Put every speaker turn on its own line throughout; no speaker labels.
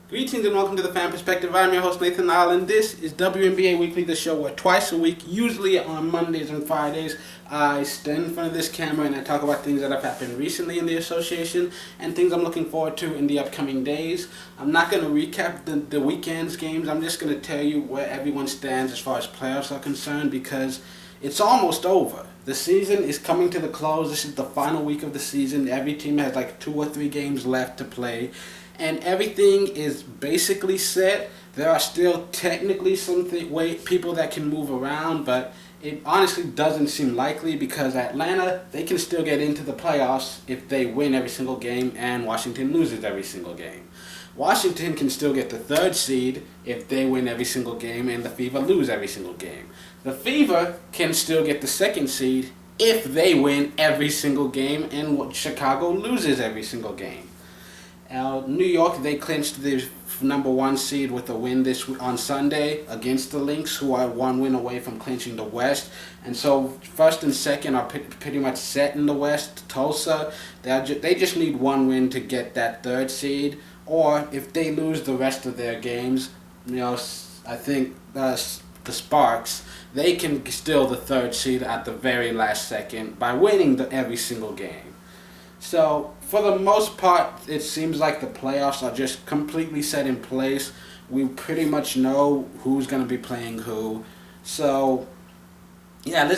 Greetings and welcome to the Fan Perspective. I'm your host Nathan Allen. This is WNBA Weekly, the show where twice a week, usually on Mondays and Fridays, I stand in front of this camera and I talk about things that have happened recently in the association and things I'm looking forward to in the upcoming days. I'm not going to recap the weekend's games. I'm just going to tell you where everyone stands as far as playoffs are concerned because it's almost over. The season is coming to the close. This is the final week of the season. Every team has like 2 or 3 games left to play. And everything is basically set. There are still technically some people that can move around, but it honestly doesn't seem likely because Atlanta, they can still get into the playoffs if they win every single game and Washington loses every single game. Washington can still get the 3rd seed if they win every single game and the Fever lose every single game. The Fever can still get the 2nd seed if they win every single game and Chicago loses every single game. New York, they clinched the number 1 seed with a win on Sunday against the Lynx, who are 1 win away from clinching the West. And so 1st and 2nd are pretty much set in the West. Tulsa, they just need 1 win to get that 3rd seed. Or if they lose the rest of their games, I think the Sparks, they can steal the 3rd seed at the very last second by winning every single game. So, for the most part, it seems like the playoffs are just completely set in place. We pretty much know who's going to be playing who. So, yeah,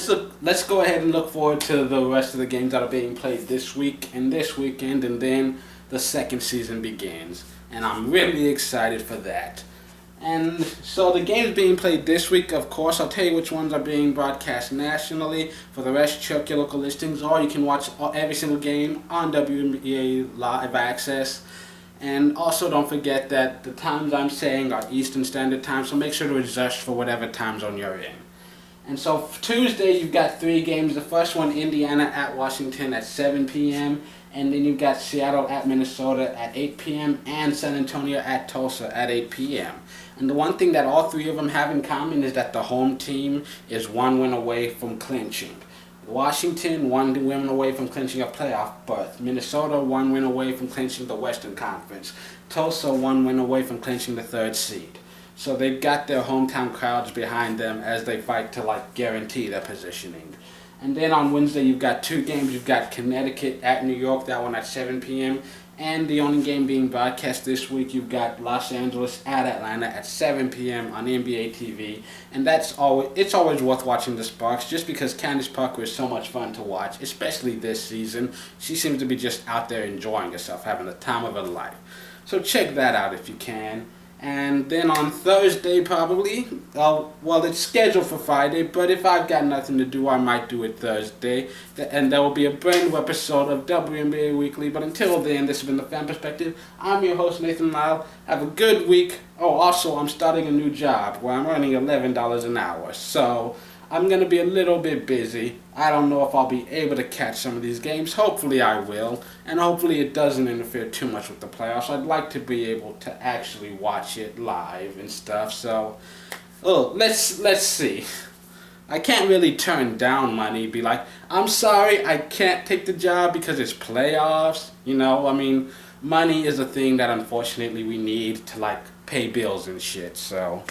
let's go ahead and look forward to the rest of the games that are being played this week and this weekend, and then the 2nd season begins. And I'm really excited for that. And so the games being played this week, of course, I'll tell you which ones are being broadcast nationally. For the rest, check your local listings, or you can watch every single game on WNBA Live Access. And also don't forget that the times I'm saying are Eastern Standard Time, so make sure to adjust for whatever time zone you're in. And so for Tuesday, you've got 3 games. The first one, Indiana at Washington at 7 p.m., and then you've got Seattle at Minnesota at 8 p.m. and San Antonio at Tulsa at 8 p.m. And the one thing that all 3 of them have in common is that the home team is 1 win away from clinching. Washington, 1 win away from clinching a playoff berth. Minnesota, 1 win away from clinching the Western Conference. Tulsa, 1 win away from clinching the 3rd seed. So they've got their hometown crowds behind them as they fight to guarantee their positioning. And then on Wednesday, you've got 2 games. You've got Connecticut at New York, that one at 7 p.m. And the only game being broadcast this week, you've got Los Angeles at Atlanta at 7 p.m. on NBA TV. And it's always worth watching the Sparks just because Candace Parker is so much fun to watch, especially this season. She seems to be just out there enjoying herself, having the time of her life. So check that out if you can. And then on Thursday, probably, it's scheduled for Friday, but if I've got nothing to do, I might do it Thursday. And there will be a brand new episode of WNBA Weekly. But until then, this has been the Fan Perspective. I'm your host, Nathan Lyle. Have a good week. Oh, also, I'm starting a new job where I'm earning $11 an hour. So I'm going to be a little bit busy. I don't know if I'll be able to catch some of these games. Hopefully I will. And hopefully it doesn't interfere too much with the playoffs. I'd like to be able to actually watch it live and stuff. So, let's see. I can't really turn down money. Be like, I'm sorry, I can't take the job because it's playoffs. Money is a thing that unfortunately we need to pay bills and shit. So